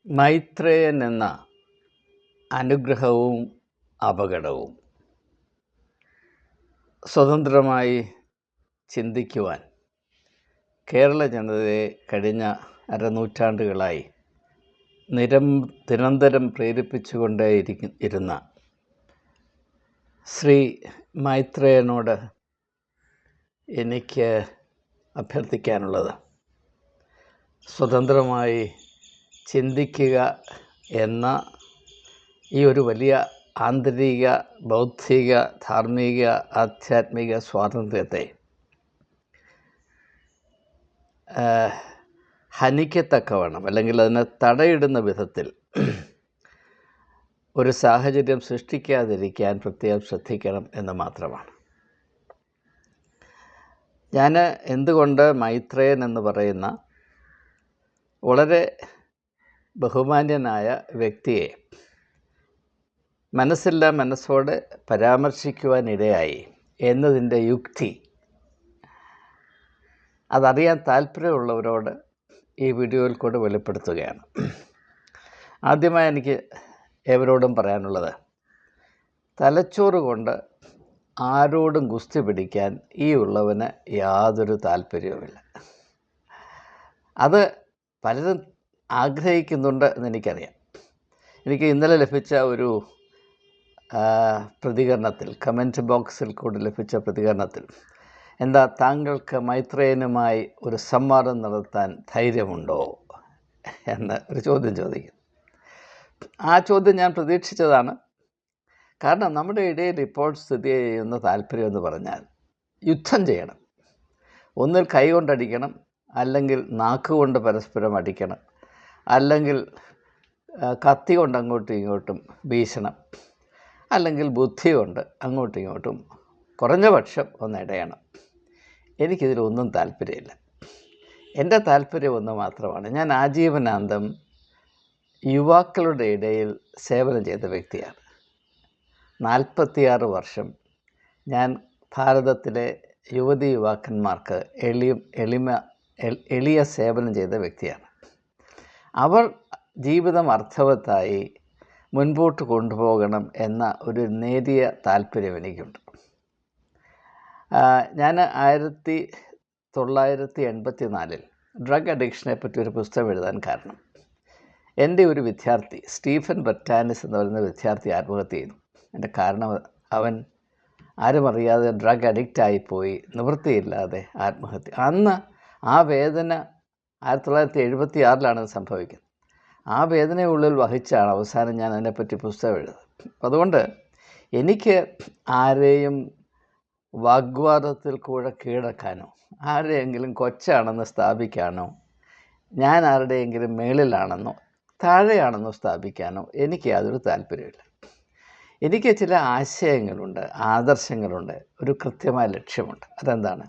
മൈത്രേയൻ എന്ന അനുഗ്രഹവും അപകടവും. സ്വതന്ത്രമായി ചിന്തിക്കുവാൻ കേരള ജനതയെ കഴിഞ്ഞ അരനൂറ്റാണ്ടുകളായി നിരന്തരം പ്രേരിപ്പിച്ചുകൊണ്ടേയിരുന്ന ശ്രീ മൈത്രേയനോട് എനിക്ക് അഭ്യർത്ഥിക്കാനുള്ളത്, സ്വതന്ത്രമായി ചിന്തിക്കുക എന്ന ഈ ഒരു വലിയ ആന്തരിക, ബൗദ്ധിക, ധാർമ്മിക, ആധ്യാത്മിക സ്വാതന്ത്ര്യത്തെ ഹനിക്കത്തക്കവണ്ണം അല്ലെങ്കിൽ അതിനെ തടയിടുന്ന വിധത്തിൽ ഒരു സാഹചര്യം സൃഷ്ടിക്കാതിരിക്കാൻ പ്രത്യേകം ശ്രദ്ധിക്കണം എന്ന് മാത്രമാണ്. ഞാൻ എന്തുകൊണ്ട് മൈത്രേയൻ എന്ന് പറയുന്ന വളരെ ബഹുമാന്യനായ വ്യക്തിയെ മനസ്സോടെ പരാമർശിക്കുവാനിടയായി എന്നതിൻ്റെ യുക്തി അതറിയാൻ താല്പര്യമുള്ളവരോട് ഈ വീഡിയോയിൽ കൂടെ വെളിപ്പെടുത്തുകയാണ്. ആദ്യമായി എനിക്ക് ഏവരോടും പറയാനുള്ളത്, തലച്ചോറ് കൊണ്ട് ആരോടും ഗുസ്തി പിടിക്കാൻ ഈ ഉള്ളവന് യാതൊരു താല്പര്യവുമില്ല. അത് പലരും ആഗ്രഹിക്കുന്നുണ്ട് എന്നെനിക്കറിയാം. എനിക്ക് ഇന്നലെ ലഭിച്ച ഒരു പ്രതികരണത്തിൽ, കമൻറ്റ് ബോക്സിൽ കൂടി ലഭിച്ച പ്രതികരണത്തിൽ, എന്താ താങ്കൾക്ക് മൈത്രേയനുമായി ഒരു സംവാദം നടത്താൻ ധൈര്യമുണ്ടോ എന്ന് ഒരു ചോദ്യം ചോദിക്കും. ആ ചോദ്യം ഞാൻ പ്രതീക്ഷിച്ചതാണ്. കാരണം നമ്മുടെ ഇടയിൽ ഇപ്പോൾ സ്ഥിതി ചെയ്യുന്ന താല്പര്യം എന്ന് പറഞ്ഞാൽ യുദ്ധം ചെയ്യണം. ഒന്നിൽ കൈ കൊണ്ടടിക്കണം, അല്ലെങ്കിൽ നാക്കുകൊണ്ട് പരസ്പരം അടിക്കണം, അല്ലെങ്കിൽ കത്തി കൊണ്ട് അങ്ങോട്ടും ഇങ്ങോട്ടും വീശണം, അല്ലെങ്കിൽ ബുദ്ധി കൊണ്ട് അങ്ങോട്ടും ഇങ്ങോട്ടും കുറഞ്ഞ പക്ഷം ഒന്ന് ഇടയണം. എനിക്കിതിലൊന്നും താല്പര്യമില്ല. എൻ്റെ താല്പര്യം ഒന്ന് മാത്രമാണ്. ഞാൻ ആജീവനാന്തം യുവാക്കളുടെ ഇടയിൽ സേവനം ചെയ്ത വ്യക്തിയാണ്. 46 വർഷം ഞാൻ ഭാരതത്തിലെ യുവതി യുവാക്കന്മാർക്ക് എളിയ സേവനം ചെയ്ത വ്യക്തിയാണ്. അവർ ജീവിതം അർത്ഥവത്തായി മുൻപോട്ട് കൊണ്ടുപോകണം എന്ന ഒരു നേരിയ താല്പര്യം എനിക്കുണ്ട്. ഞാൻ 1984 ഡ്രഗ് അഡിക്ഷനെ പറ്റി ഒരു പുസ്തകം എഴുതാൻ കാരണം, എൻ്റെ ഒരു വിദ്യാർത്ഥി സ്റ്റീഫൻ ബർട്ടാനിസ് എന്ന് പറയുന്ന വിദ്യാർത്ഥി ആത്മഹത്യ ചെയ്തു. എൻ്റെ കാരണം, അവൻ ആരും അറിയാതെ ഡ്രഗ് അഡിക്റ്റായിപ്പോയി, നിവൃത്തിയില്ലാതെ ആത്മഹത്യ. അന്ന് ആ വേദന 1976 സംഭവിക്കുന്നത്. ആ വേദനയുള്ളിൽ വഹിച്ചാണ് അവസാനം ഞാൻ അതിനെപ്പറ്റി പുസ്തകം എഴുതുന്നത്. അതുകൊണ്ട് എനിക്ക് ആരെയും വാഗ്വാദത്തിൽ കൂടെ കീഴടക്കാനോ, ആരെയെങ്കിലും കൊച്ചാണെന്ന് സ്ഥാപിക്കാനോ, ഞാൻ ആരുടെയെങ്കിലും മേളിലാണെന്നോ താഴെയാണെന്നോ സ്ഥാപിക്കാനോ എനിക്ക് യാതൊരു താല്പര്യമില്ല. എനിക്ക് ചില ആശയങ്ങളുണ്ട്, ആദർശങ്ങളുണ്ട്, ഒരു കൃത്യമായ ലക്ഷ്യമുണ്ട്. അതെന്താണ്?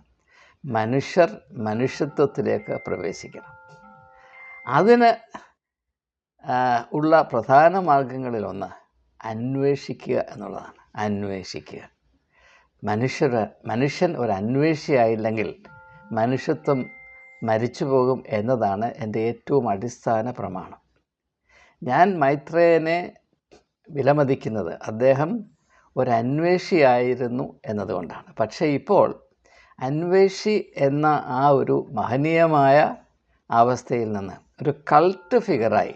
മനുഷ്യത്വത്തിലേക്ക് പ്രവേശിക്കണം. അതിന് ഉള്ള പ്രധാന മാർഗങ്ങളിലൊന്ന് അന്വേഷിക്കുക എന്നുള്ളതാണ്. അന്വേഷിക്കുക. മനുഷ്യൻ ഒരു അന്വേഷിയായില്ലെങ്കിൽ മനുഷ്യത്വം മരിച്ചു പോകും എന്നതാണ് എൻ്റെ ഏറ്റവും അടിസ്ഥാന പ്രമാണം. ഞാൻ മൈത്രേയനെ വിലമതിക്കുന്നത് അദ്ദേഹം ഒരു അന്വേഷിയായിരുന്നു എന്നതുകൊണ്ടാണ്. പക്ഷേ ഇപ്പോൾ അന്വേഷി എന്ന ആ ഒരു മഹനീയമായ അവസ്ഥയിൽ നിന്ന് ഒരു കൾട്ട് ഫിഗറായി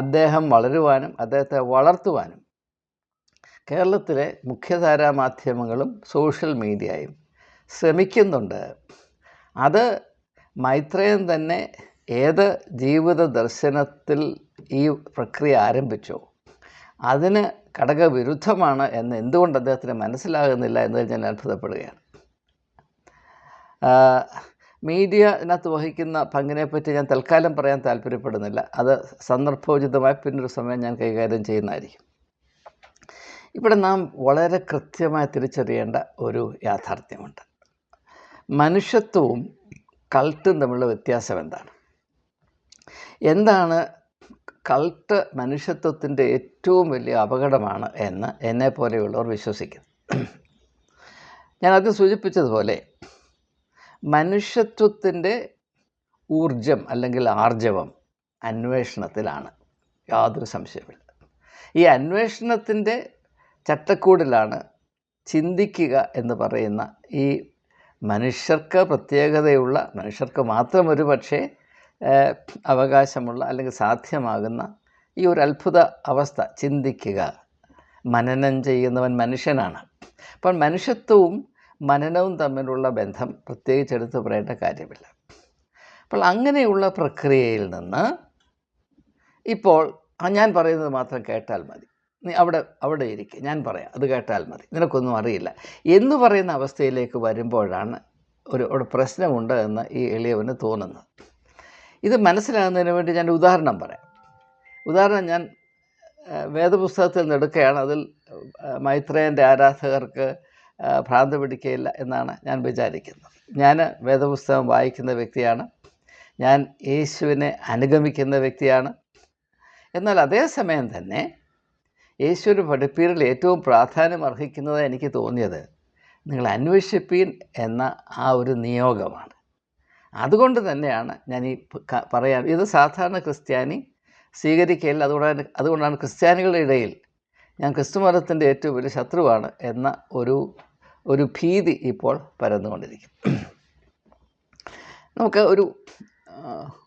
അദ്ദേഹം വളരുവാനും അദ്ദേഹത്തെ വളർത്തുവാനും കേരളത്തിലെ മുഖ്യധാരാ മാധ്യമങ്ങളും സോഷ്യൽ മീഡിയയും ശ്രമിക്കുന്നുണ്ട്. അത് മൈത്രേയൻ തന്നെ ഏത് ജീവിത ദർശനത്തിൽ ഈ പ്രക്രിയ ആരംഭിച്ചോ അതിന് ഘടകവിരുദ്ധമാണ് എന്ന് എന്തുകൊണ്ട് അദ്ദേഹത്തിന് മനസ്സിലാകുന്നില്ല എന്നതിൽ ഞാൻ അത്ഭുതപ്പെടുകയാണ്. മീഡിയ ഇതിനകത്ത് വഹിക്കുന്ന പങ്കിനെപ്പറ്റി ഞാൻ തൽക്കാലം പറയാൻ താല്പര്യപ്പെടുന്നില്ല. അത് സന്ദർഭോചിതമായി പിന്നൊരു സമയം ഞാൻ കൈകാര്യം ചെയ്യുന്നതായിരിക്കും. ഇവിടെ നാം വളരെ കൃത്യമായി തിരിച്ചറിയേണ്ട ഒരു യാഥാർത്ഥ്യമുണ്ട്. മനുഷ്യത്വവും കൾട്ടും തമ്മിലുള്ള വ്യത്യാസം എന്താണ്? എന്താണ് കൾട്ട് മനുഷ്യത്വത്തിൻ്റെ ഏറ്റവും വലിയ അപകടമാണ് എന്ന് എന്നെപ്പോലെയുള്ളവർ വിശ്വസിക്കുന്നു. ഞാൻ ആദ്യം സൂചിപ്പിച്ചതുപോലെ മനുഷ്യത്വത്തിൻ്റെ ഊർജം അല്ലെങ്കിൽ ആർജവം അന്വേഷണത്തിലാണ്, യാതൊരു സംശയമില്ല. ഈ അന്വേഷണത്തിൻ്റെ ചട്ടക്കൂടിലാണ് ചിന്തിക്കുക എന്ന് പറയുന്ന ഈ മനുഷ്യർക്ക് പ്രത്യേകതയുള്ള, മനുഷ്യർക്ക് മാത്രം ഒരു പക്ഷേ അവകാശമുള്ള അല്ലെങ്കിൽ സാധ്യമാകുന്ന ഈ ഒരു അത്ഭുത അവസ്ഥ, ചിന്തിക്കുക. മനനം ചെയ്യുന്നവൻ മനുഷ്യനാണ്. അപ്പോൾ മനുഷ്യത്വവും മനനവും തമ്മിലുള്ള ബന്ധം പ്രത്യേകിച്ച് എടുത്ത് പറയേണ്ട കാര്യമില്ല. അപ്പോൾ അങ്ങനെയുള്ള പ്രക്രിയയിൽ നിന്ന് ഇപ്പോൾ ഞാൻ പറയുന്നത് മാത്രം കേട്ടാൽ മതി, നീ അവിടെ ഇരിക്കുക, ഞാൻ പറയാം, അത് കേട്ടാൽ മതി, നിനക്കൊന്നും അറിയില്ല എന്ന് പറയുന്ന അവസ്ഥയിലേക്ക് വരുമ്പോഴാണ് ഒരു പ്രശ്നമുണ്ട് എന്ന് ഈ എളിയവന് തോന്നുന്നത്. ഇത് മനസ്സിലാകുന്നതിന് വേണ്ടി ഞാൻ ഉദാഹരണം പറയാം. ഞാൻ വേദപുസ്തകത്തിൽ നിന്ന് എടുക്കുകയാണ്. അതിൽ മൈത്രേയൻ്റെ ആരാധകർക്ക് ഭ്രാന്ത് പിടിക്കുകയില്ല എന്നാണ് ഞാൻ വിചാരിക്കുന്നത്. ഞാൻ വേദപുസ്തകം വായിക്കുന്ന വ്യക്തിയാണ്, ഞാൻ യേശുവിനെ അനുഗമിക്കുന്ന വ്യക്തിയാണ്. എന്നാൽ അതേസമയം തന്നെ യേശുവിൻ്റെ പഠിപ്പീരിൽ ഏറ്റവും പ്രാധാന്യം അർഹിക്കുന്നത് എനിക്ക് തോന്നിയത് നിങ്ങൾ അന്വേഷിപ്പീൻ എന്ന ആ ഒരു നിയോഗമാണ്. അതുകൊണ്ട് തന്നെയാണ് ഞാൻ ഈ പറയാൻ, ഇത് സാധാരണ ക്രിസ്ത്യാനി സ്വീകരിക്കുകയില്ല. അതുകൊണ്ടാണ് ക്രിസ്ത്യാനികളുടെ ഇടയിൽ ഞാൻ ക്രിസ്തുമതത്തിൻ്റെ ഏറ്റവും വലിയ ശത്രുവാണ് എന്ന ഒരു ഭീതി ഇപ്പോൾ പരന്നുകൊണ്ടിരിക്കും. നമുക്ക്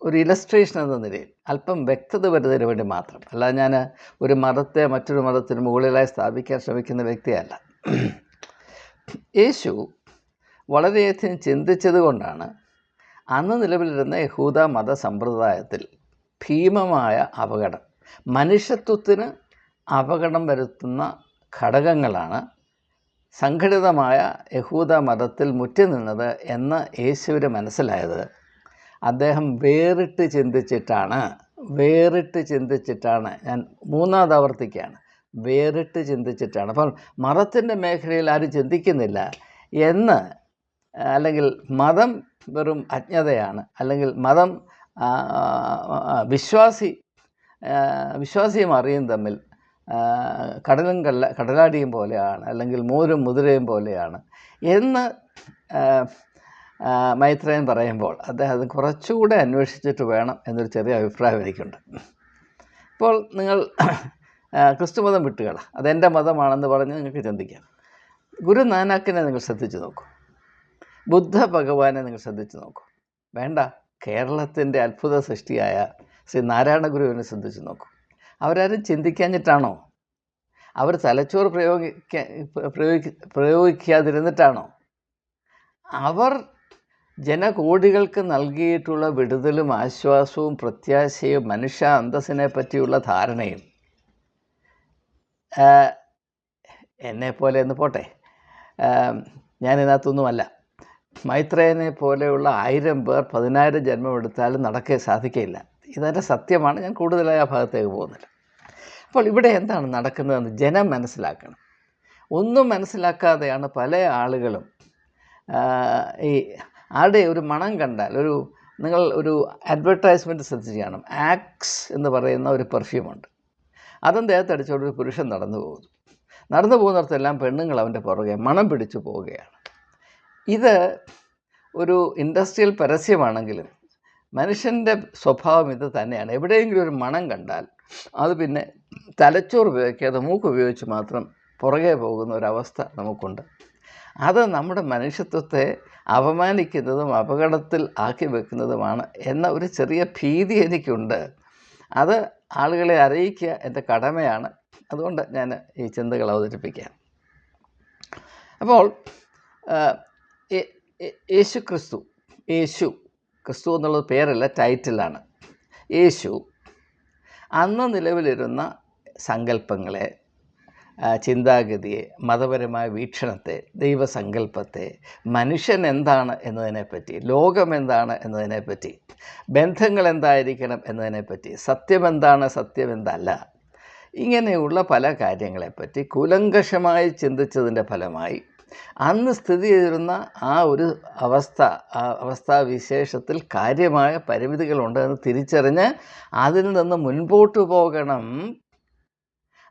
ഒരു ഇലസ്ട്രേഷൻ എന്ന നിലയിൽ അല്പം വ്യക്തത വരുന്നതിന് വേണ്ടി മാത്രം, അല്ല ഞാൻ ഒരു മതത്തെ മറ്റൊരു മതത്തിന് മുകളിലായി സ്ഥാപിക്കാൻ ശ്രമിക്കുന്ന വ്യക്തിയല്ല. യേശു വളരെയധികം ചിന്തിച്ചത് കൊണ്ടാണ് അന്ന് നിലവിലിരുന്ന യഹൂദ മത സമ്പ്രദായത്തിൽ ഭീമമായ അപകടം, മനുഷ്യത്വത്തിന് അപകടം വരുത്തുന്ന ഘടകങ്ങളാണ് സംഘടിതമായ യഹൂദ മതത്തിൽ മുറ്റി നിന്നത് എന്ന് യേശുവിന് മനസ്സിലായത് അദ്ദേഹം വേറിട്ട് ചിന്തിച്ചിട്ടാണ്. ഞാൻ മൂന്നാമത് ആവർത്തിക്കുകയാണ്, വേറിട്ട് ചിന്തിച്ചിട്ടാണ്. അപ്പം മതത്തിൻ്റെ മേഖലയിൽ ആരും ചിന്തിക്കുന്നില്ല എന്ന്, അല്ലെങ്കിൽ മതം വെറും അജ്ഞതയാണ്, അല്ലെങ്കിൽ മതം വിശ്വാസിയും അറിയും തമ്മിൽ കടലാടിയും പോലെയാണ്, അല്ലെങ്കിൽ മോരും മുതിരയും പോലെയാണ് എന്ന് മൈത്രേയൻ പറയുമ്പോൾ അദ്ദേഹം അത് കുറച്ചുകൂടെ അന്വേഷിച്ചിട്ട് വേണം എന്നൊരു ചെറിയ അഭിപ്രായം എനിക്കുണ്ട്. ഇപ്പോൾ നിങ്ങൾ ക്രിസ്തുമതം വിട്ടുകള, അതെൻ്റെ മതമാണെന്ന് പറഞ്ഞ് നിങ്ങൾക്ക് ചിന്തിക്കാം. ഗുരുനാനാക്കിനെ നിങ്ങൾ ശ്രദ്ധിച്ച് നോക്കൂ, ബുദ്ധ ഭഗവാനെ നിങ്ങൾ ശ്രദ്ധിച്ച് നോക്കൂ, വേണ്ട, കേരളത്തിൻ്റെ അത്ഭുത സൃഷ്ടിയായ ശ്രീ നാരായണ ഗുരുവിനെ ശ്രദ്ധിച്ച് നോക്കൂ. അവരാരും ചിന്തിക്കാഞ്ഞിട്ടാണോ? അവർ തലച്ചോറ് പ്രയോഗിക്കാതിരുന്നിട്ടാണോ? അവർ ജനകോടികൾക്ക് നൽകിയിട്ടുള്ള വിടുതലും ആശ്വാസവും പ്രത്യാശയും മനുഷ്യ അന്തസ്സിനെ പറ്റിയുള്ള ധാരണയും എന്നെപ്പോലെ എന്ന് പോട്ടെ, ഞാനിതിനകത്തൊന്നുമല്ല, മൈത്രേയനെ പോലെയുള്ള 1000 പേർ 10,000 ജന്മം എടുത്താലും സാധിക്കില്ല. ഇതെൻ്റെ സത്യമാണ്. ഞാൻ കൂടുതലായി ആ ഭാഗത്തേക്ക് പോകുന്നില്ല. അപ്പോൾ ഇവിടെ എന്താണ് നടക്കുന്നതെന്ന് ജനം മനസ്സിലാക്കണം. ഒന്നും മനസ്സിലാക്കാതെയാണ് പല ആളുകളും ഈ ആരുടെ ഒരു മണം കണ്ടാൽ, നിങ്ങൾ ഒരു അഡ്വർടൈസ്മെൻറ്റ് ശ്രദ്ധിച്ച് കാണും. ആക്സ് എന്ന് പറയുന്ന ഒരു പെർഫ്യൂമുണ്ട്. അതും ദേഹത്തടിച്ചുകൊണ്ട് ഒരു പുരുഷൻ നടന്നു പോകുന്നിടത്തെല്ലാം പെണ്ണുങ്ങൾ അവൻ്റെ പുറകെ മണം പിടിച്ചു പോവുകയാണ്. ഇത് ഒരു ഇൻഡസ്ട്രിയൽ പരസ്യമാണെങ്കിലും മനുഷ്യൻ്റെ സ്വഭാവം ഇത് തന്നെയാണ്. എവിടെയെങ്കിലും ഒരു മണം കണ്ടാൽ അത് പിന്നെ തലച്ചോറ് ഉപയോഗിക്കാതെ മൂക്ക് ഉപയോഗിച്ച് മാത്രം പുറകെ പോകുന്ന ഒരവസ്ഥ നമുക്കുണ്ട്. അത് നമ്മുടെ മനുഷ്യത്വത്തെ അപമാനിക്കുന്നതും അപകടത്തിൽ ആക്കി വെക്കുന്നതുമാണ് എന്ന ഒരു ചെറിയ ഭീതി എനിക്കുണ്ട്. അത് ആളുകളെ അറിയിക്കുക എൻ്റെ കടമയാണ്. അതുകൊണ്ട് ഞാൻ ഈ ചിന്തകൾ അവതരിപ്പിക്കാം. അപ്പോൾ യേശു ക്രിസ്തു എന്നുള്ളത് പേരല്ല, ടൈറ്റിലാണ്. യേശു അന്ന് നിലവിലിരുന്ന സങ്കല്പങ്ങളെ, ചിന്താഗതിയെ, മതപരമായ വീക്ഷണത്തെ, ദൈവസങ്കല്പത്തെ, മനുഷ്യൻ എന്താണ് എന്നതിനെപ്പറ്റി, ലോകം എന്താണ് എന്നതിനെപ്പറ്റി, ബന്ധങ്ങൾ എന്തായിരിക്കണം എന്നതിനെപ്പറ്റി, സത്യം എന്താണ്, സത്യം എന്തല്ല, ഇങ്ങനെയുള്ള പല കാര്യങ്ങളെപ്പറ്റി കൂലങ്കഷമായി ചിന്തിച്ചതിൻ്റെ ഫലമായി അന്ന് സ്ഥിതി ചെയ്തിരുന്ന ആ ഒരു അവസ്ഥാവിശേഷത്തിൽ കാര്യമായ പരിമിതികളുണ്ടെന്ന് തിരിച്ചറിഞ്ഞ് അതിൽ നിന്ന് മുൻപോട്ട് പോകണം.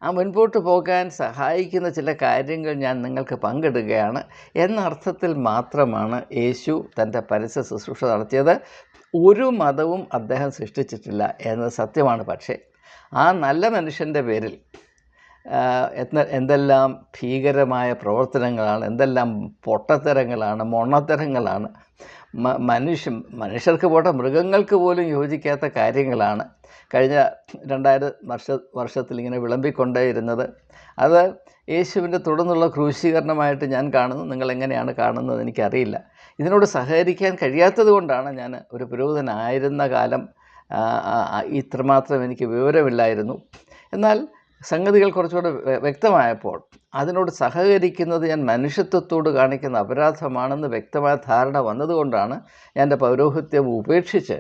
ആ മുൻപോട്ട് പോകാൻ സഹായിക്കുന്ന ചില കാര്യങ്ങൾ ഞാൻ നിങ്ങൾക്ക് പങ്കിടുകയാണ് എന്ന അർത്ഥത്തിൽ മാത്രമാണ് യേശു തൻ്റെ പരസ്യ ശുശ്രൂഷ നടത്തിയത്. ഒരു മതവും അദ്ദേഹം സൃഷ്ടിച്ചിട്ടില്ല എന്നത് സത്യമാണ്. പക്ഷേ ആ നല്ല മനുഷ്യൻ്റെ പേരിൽ എന്തെല്ലാം ഭീകരമായ പ്രവർത്തനങ്ങളാണ്, എന്തെല്ലാം പൊട്ടത്തരങ്ങളാണ്, മൊണ്ണത്തരങ്ങളാണ്, മനുഷ്യർക്ക് പോട്ടെ മൃഗങ്ങൾക്ക് പോലും യോജിക്കാത്ത കാര്യങ്ങളാണ് കഴിഞ്ഞ 2000 വർഷത്തിൽ ഇങ്ങനെ വിളമ്പിക്കൊണ്ടേയിരുന്നത്. അത് യേശുവിൻ്റെ തുടർന്നുള്ള ക്രൂശീകരണമായിട്ട് ഞാൻ കാണുന്നു. നിങ്ങളെങ്ങനെയാണ് കാണുന്നത് എനിക്കറിയില്ല. ഇതിനോട് സഹകരിക്കാൻ കഴിയാത്തത് കൊണ്ടാണ് ഞാൻ ഒരു പുരോഹിതനായിരുന്ന കാലം ഇത്രമാത്രം എനിക്ക് വിവരമില്ലായിരുന്നു. എന്നാൽ സംഗതികൾ കുറച്ചുകൂടെ വ്യക്തമായപ്പോൾ അതിനോട് സഹകരിക്കുന്നത് ഞാൻ മനുഷ്യത്വത്തോട് കാണിക്കുന്ന അപരാധമാണെന്ന് വ്യക്തമായ ധാരണ വന്നതുകൊണ്ടാണ് ഞാൻ എൻ്റെ പൗരോഹിത്യം ഉപേക്ഷിച്ച്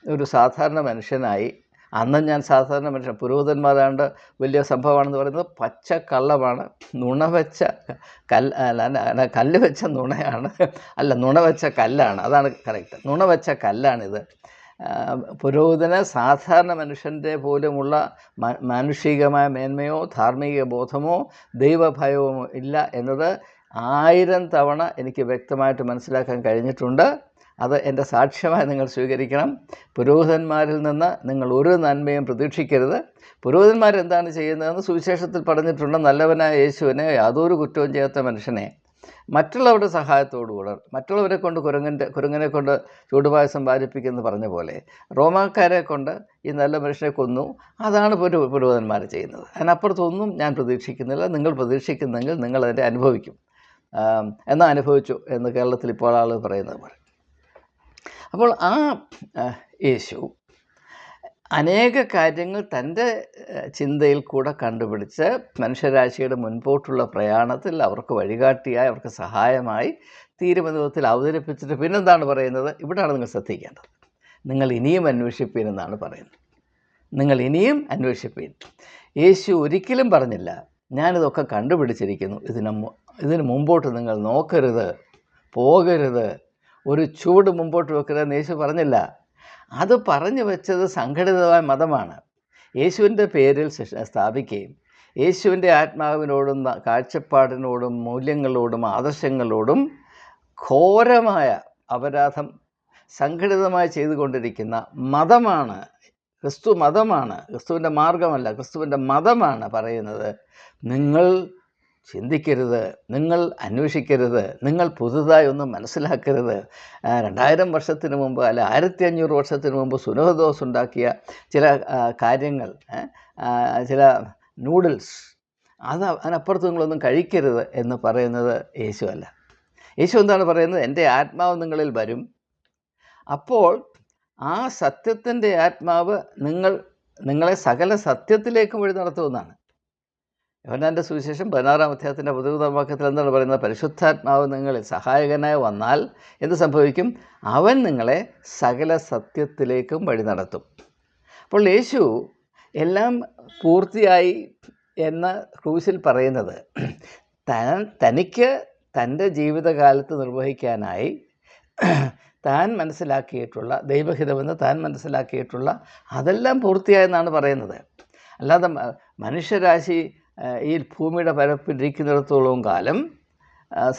ഒരു സാധാരണ മനുഷ്യനായി. അന്ന് ഞാൻ സാധാരണ മനുഷ്യൻ, പുരോഹിതന്മാരാണ്ട് വലിയ സംഭവമാണെന്ന് പറയുന്നത് പച്ചക്കള്ളമാണ്. നുണവെച്ച കല്ല് വെച്ച നുണയാണ്, അല്ല നുണവെച്ച കല്ലാണ്, അതാണ് കറക്റ്റ്. നുണവെച്ച കല്ലാണിത്. പുരോഹിതന് സാധാരണ മനുഷ്യൻ്റെ പോലുമുള്ള മാനുഷികമായ മേന്മയോ ധാർമ്മിക ബോധമോ ദൈവഭയവും ഇല്ല എന്നത് 1000 തവണ എനിക്ക് വ്യക്തമായിട്ട് മനസ്സിലാക്കാൻ കഴിഞ്ഞിട്ടുണ്ട്. അത് എൻ്റെ സാക്ഷ്യമായി നിങ്ങൾ സ്വീകരിക്കണം. പുരോഹിതന്മാരിൽ നിന്ന് നിങ്ങൾ ഒരു നന്മയും പ്രതീക്ഷിക്കരുത്. പുരോഹിതന്മാരെന്താണ് ചെയ്യുന്നതെന്ന് സുവിശേഷത്തിൽ പറഞ്ഞിട്ടുണ്ട്. നല്ലവനായ യേശുവിനെ, യാതൊരു കുറ്റവും ചെയ്യാത്ത മനുഷ്യനെ മറ്റുള്ളവരുടെ സഹായത്തോടുകൂടെ, മറ്റുള്ളവരെ കൊണ്ട് കുരങ്ങനെ കൊണ്ട് ചൂടുപായസം പാലിപ്പിക്കുമെന്ന് പറഞ്ഞ പോലെ റോമാക്കാരെ കൊണ്ട് ഈ നല്ല മനുഷ്യനെ കൊന്നു. അതാണ് പുരോഹിതന്മാർ ചെയ്യുന്നത്. അതിനപ്പുറത്തൊന്നും ഞാൻ പ്രതീക്ഷിക്കുന്നില്ല. നിങ്ങൾ പ്രതീക്ഷിക്കുന്നെങ്കിൽ നിങ്ങളതിൻ്റെ അനുഭവിക്കും. എന്നാൽ അനുഭവിച്ചു എന്ന് കേരളത്തിൽ ഇപ്പോൾ ആളുകൾ പറയുന്നത് പോലെ. അപ്പോൾ ആ യേശു അനേക കാര്യങ്ങൾ തൻ്റെ ചിന്തയിൽ കൂടെ കണ്ടുപിടിച്ച് മനുഷ്യരാശിയുടെ മുൻപോട്ടുള്ള പ്രയാണത്തിൽ അവർക്ക് വഴികാട്ടിയായി, അവർക്ക് സഹായമായി തീരുമാനത്തിൽ അവതരിപ്പിച്ചിട്ട് പിന്നെന്താണ് പറയുന്നത്? ഇവിടെയാണ് നിങ്ങൾ ശ്രദ്ധിക്കേണ്ടത്. നിങ്ങൾ ഇനിയും അന്വേഷിപ്പീൻ എന്നാണ് പറയുന്നത്. നിങ്ങൾ ഇനിയും അന്വേഷിപ്പീൻ. യേശു ഒരിക്കലും പറഞ്ഞില്ല ഞാനിതൊക്കെ കണ്ടുപിടിച്ചിരിക്കുന്നു, ഇതിന് മുമ്പോട്ട് നിങ്ങൾ നോക്കരുത്, പോകരുത്, ഒരു ചൂട് മുമ്പോട്ട് വെക്കരുതെന്ന് യേശു പറഞ്ഞില്ല. അത് പറഞ്ഞു വെച്ചത് സംഘടിതമായ മതമാണ്. യേശുവിൻ്റെ പേരിൽ സ്ഥാപിക്കുകയും യേശുവിൻ്റെ ആത്മാവിനോടും കാഴ്ചപ്പാടിനോടും മൂല്യങ്ങളോടും ആദർശങ്ങളോടും ഘോരമായ അപരാധം സംഘടിതമായി ചെയ്തുകൊണ്ടിരിക്കുന്ന മതമാണ് ക്രിസ്തു. മതമാണ്, ക്രിസ്തുവിൻ്റെ മാർഗമല്ല, ക്രിസ്തുവിൻ്റെ മതമാണ് പറയുന്നത് നിങ്ങൾ ചിന്തിക്കരുത്, നിങ്ങൾ അന്വേഷിക്കരുത്, നിങ്ങൾ പുതുതായി ഒന്നും മനസ്സിലാക്കരുത്. 2000 വർഷത്തിന് മുമ്പ് അല്ല 1500 വർഷത്തിന് മുമ്പ് സുനഹദോസ് ഉണ്ടാക്കിയ ചില കാര്യങ്ങൾ, ചില നൂഡിൽസ്, അതിനപ്പുറത്ത് നിങ്ങളൊന്നും കഴിക്കരുത് എന്ന് പറയുന്നത് യേശു അല്ല. യേശു എന്താണ് പറയുന്നത്? എൻ്റെ ആത്മാവ് നിങ്ങളിൽ വരും, അപ്പോൾ ആ സത്യത്തിൻ്റെ ആത്മാവ് നിങ്ങളെ സകല സത്യത്തിലേക്കും വഴി നടത്തുമെന്നാണ്. യോഹന്നാൻ്റെ സുവിശേഷം 16-ാം അധ്യായത്തിൻ്റെ 11-ാം വാക്യത്തിൽ എന്താണ് പറയുന്നത്? പരിശുദ്ധാത്മാവ് നിങ്ങളിൽ സഹായകനായി വന്നാൽ എന്ത് സംഭവിക്കും? അവൻ നിങ്ങളെ സകല സത്യത്തിലേക്കും വഴി നടത്തും. അപ്പോൾ യേശു എല്ലാം പൂർത്തിയായി എന്ന ക്രൂശിൽ പറയുന്നത് തനിക്ക് തൻ്റെ ജീവിതകാലത്ത് നിർവഹിക്കാനായി താൻ മനസ്സിലാക്കിയിട്ടുള്ള ദൈവഹിതമെന്ന് താൻ മനസ്സിലാക്കിയിട്ടുള്ള അതെല്ലാം പൂർത്തിയായെന്നാണ് പറയുന്നത്. അല്ലാതെ മനുഷ്യരാശി ഈ ഭൂമിയുടെ പരപ്പിലിരിക്കുന്നിടത്തോളം കാലം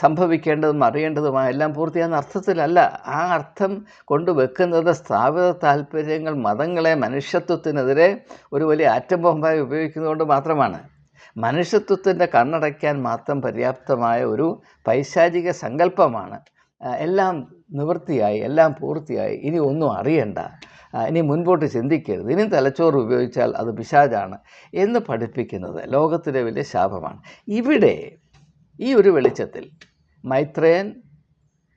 സംഭവിക്കേണ്ടതും അറിയേണ്ടതുമായ എല്ലാം പൂർത്തിയാകുന്ന അർത്ഥത്തിലല്ല. ആ അർത്ഥം കൊണ്ടുവെക്കുന്നത് സ്ഥാപിത താല്പര്യങ്ങൾ, മതങ്ങളെ മനുഷ്യത്വത്തിനെതിരെ ഒരു വലിയ ആറ്റം ബോംബായി ഉപയോഗിക്കുന്നതുകൊണ്ട് മാത്രമാണ്. മനുഷ്യത്വത്തിൻ്റെ കണ്ണടയ്ക്കാൻ മാത്രം പര്യാപ്തമായ ഒരു പൈശാചിക സങ്കല്പമാണ് എല്ലാം നിവൃത്തിയായി, എല്ലാം പൂർത്തിയായി, ഇനി ഒന്നും അറിയണ്ട, ഇനി മുൻപോട്ട് ചിന്തിക്കരുത്, ഇനി തലച്ചോറ് ഉപയോഗിച്ചാൽ അത് പിശാചാണ് എന്ന് പഠിപ്പിക്കുന്നത് ലോകത്തിലെ വലിയ ശാപമാണ്. ഇവിടെ ഈ ഒരു വെളിച്ചത്തിൽ മൈത്രേയൻ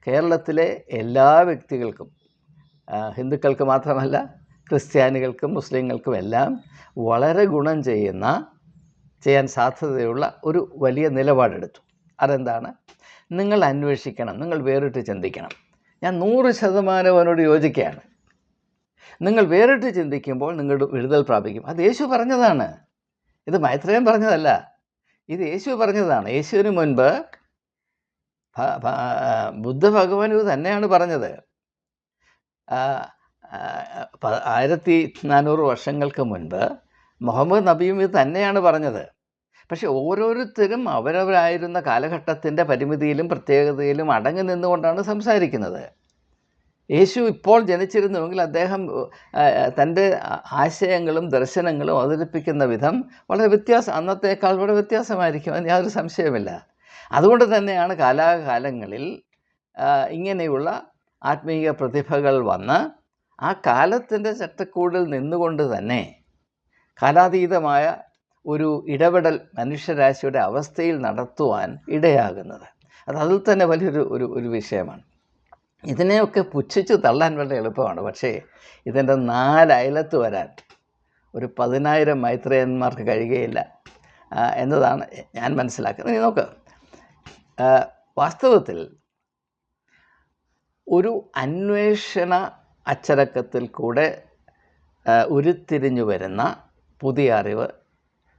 കേരളത്തിലെ എല്ലാ വ്യക്തികൾക്കും, ഹിന്ദുക്കൾക്ക് മാത്രമല്ല ക്രിസ്ത്യാനികൾക്കും മുസ്ലിങ്ങൾക്കും എല്ലാം വളരെ ഗുണം ചെയ്യാൻ സാധ്യതയുള്ള ഒരു വലിയ നിലപാടെടുത്തു. അതെന്താണ്? നിങ്ങൾ അന്വേഷിക്കണം, നിങ്ങൾ വേറിട്ട് ചിന്തിക്കണം. ഞാൻ 100% അവനോട് യോജിക്കുകയാണ്. നിങ്ങൾ വേറിട്ട് ചിന്തിക്കുമ്പോൾ നിങ്ങളുടെ വിടുതൽ പ്രാപിക്കും. അത് യേശു പറഞ്ഞതാണ്. ഇത് മൈത്രേയൻ പറഞ്ഞതല്ല, ഇത് യേശു പറഞ്ഞതാണ്. യേശുവിന് മുൻപ് ബുദ്ധ ഭഗവാൻ ഇത് തന്നെയാണ് പറഞ്ഞത്. 1400 വർഷങ്ങൾക്ക് മുൻപ് മുഹമ്മദ് നബിയും ഇത് തന്നെയാണ് പറഞ്ഞത്. പക്ഷെ ഓരോരുത്തരും അവരവരായിരുന്ന കാലഘട്ടത്തിൻ്റെ പരിമിതിയിലും പ്രത്യേകതയിലും അടങ്ങി നിന്നുകൊണ്ടാണ് സംസാരിക്കുന്നത്. യേശു ഇപ്പോൾ ജനിച്ചിരുന്നുവെങ്കിൽ അദ്ദേഹം തൻ്റെ ആശയങ്ങളും ദർശനങ്ങളും അവതരിപ്പിക്കുന്ന വിധം വളരെ അന്നത്തേക്കാൾ വളരെ വ്യത്യാസമായിരിക്കും, അതിന് യാതൊരു സംശയമില്ല. അതുകൊണ്ട് തന്നെയാണ് കാലാകാലങ്ങളിൽ ഇങ്ങനെയുള്ള ആത്മീയ പ്രതിഭകൾ വന്ന് ആ കാലത്തിൻ്റെ ചട്ടക്കൂടിൽ നിന്നുകൊണ്ട് തന്നെ കാലാതീതമായ ഒരു ഇടപെടൽ മനുഷ്യരാശിയുടെ അവസ്ഥയിൽ നടത്തുവാൻ ഇടയാകുന്നത്. അതിൽ തന്നെ വലിയൊരു ഒരു വിഷയമാണ്. ഇതിനെയൊക്കെ പുച്ഛിച്ച് തള്ളാൻ വളരെ എളുപ്പമാണ്. പക്ഷേ ഇതിൻ്റെ 4 അയലത്ത് വരാൻ ഒരു 10,000 മൈത്രേയന്മാർക്ക് കഴിയുകയില്ല എന്നതാണ് ഞാൻ മനസ്സിലാക്കുന്നത്. ഇനി നോക്ക്, വാസ്തവത്തിൽ ഒരു അന്വേഷണ അച്ചടക്കത്തിൽ കൂടെ ഉരുത്തിരിഞ്ഞു വരുന്ന പുതിയ അറിവ്,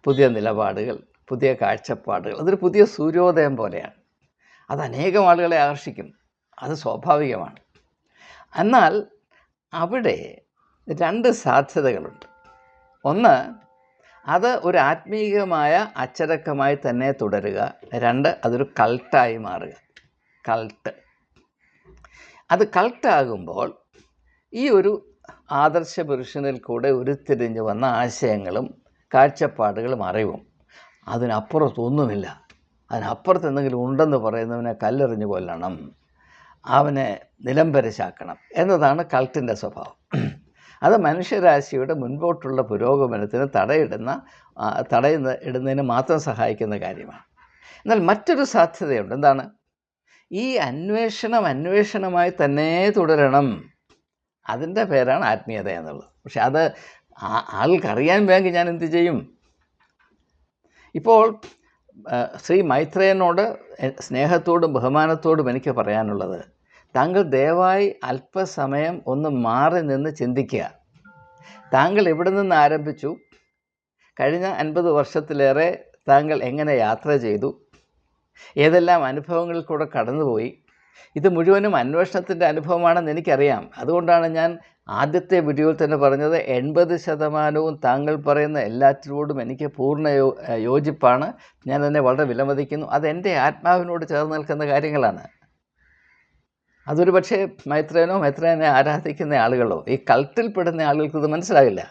പുതിയ നിലപാടുകൾ, പുതിയ കാഴ്ചപ്പാടുകൾ, അതൊരു പുതിയ സൂര്യോദയം പോലെയാണ്. അത് അനേകം ആളുകളെ ആകർഷിക്കും, അത് സ്വാഭാവികമാണ്. എന്നാൽ അവിടെ 2 സാധ്യതകളുണ്ട്. ഒന്ന്, അത് ഒരു ആത്മീയമായ അച്ചടക്കമായി തന്നെ തുടരുക. 2, അതൊരു കൾട്ടായി മാറുക. അത് കൾട്ടാകുമ്പോൾ ഈ ഒരു ആദർശ പുരുഷനിൽ കൂടെ ഉരുത്തിരിഞ്ഞു വന്ന ആശയങ്ങളും കാഴ്ചപ്പാടുകളും അറിവും അതിനപ്പുറത്തൊന്നുമില്ല. അതിനപ്പുറത്ത് എന്തെങ്കിലും ഉണ്ടെന്ന് പറയുന്നവനെ കല്ലെറിഞ്ഞു കൊല്ലണം, അവനെ നിലംപരിശാക്കണം എന്നതാണ് കൾട്ടിൻ്റെ സ്വഭാവം. അത് മനുഷ്യരാശിയുടെ മുൻപോട്ടുള്ള പുരോഗമനത്തിന് തടയിടുന്നതിന് മാത്രം സഹായിക്കുന്ന കാര്യമാണ്. എന്നാൽ മറ്റൊരു സാധ്യതയുണ്ട്. എന്താണ്? ഈ അന്വേഷണമായി തന്നെ തുടരണം. അതിൻ്റെ പേരാണ് ആത്മീയത എന്നുള്ളത്. പക്ഷെ അത് ആൾക്കറിയാൻ വേണ്ടി ഞാൻ എന്ത് ചെയ്യും? ഇപ്പോൾ ശ്രീ മൈത്രേയനോട് സ്നേഹത്തോടും ബഹുമാനത്തോടും എനിക്ക് പറയാനുള്ളത്, താങ്കൾ ദയവായി അല്പസമയം ഒന്ന് മാറി നിന്ന് ചിന്തിക്കുക. താങ്കൾ എവിടെ നിന്ന് ആരംഭിച്ചു? കഴിഞ്ഞ 50 വർഷത്തിലേറെ താങ്കൾ എങ്ങനെ യാത്ര ചെയ്തു? ഏതെല്ലാം അനുഭവങ്ങളിൽ കൂടെ കടന്നുപോയി? ഇത് മുഴുവനും അന്വേഷണത്തിൻ്റെ അനുഭവമാണെന്ന് എനിക്കറിയാം. അതുകൊണ്ടാണ് ഞാൻ ആദ്യത്തെ വീഡിയോയിൽ തന്നെ പറഞ്ഞത് 80% താങ്കൾ പറയുന്ന എല്ലാറ്റിനോടും എനിക്ക് പൂർണ്ണ യോജിപ്പാണ്. ഞാൻ തന്നെ വളരെ വിലമതിക്കുന്നു. അതെൻ്റെ ആത്മാവിനോട് ചേർന്ന് നിൽക്കുന്ന കാര്യങ്ങളാണ്. അതൊരു പക്ഷേ മൈത്രേയനെ ആരാധിക്കുന്ന ആളുകളോ ഈ കൾട്ടിൽപ്പെടുന്ന ആളുകൾക്ക് ഇത് മനസ്സിലാകില്ല.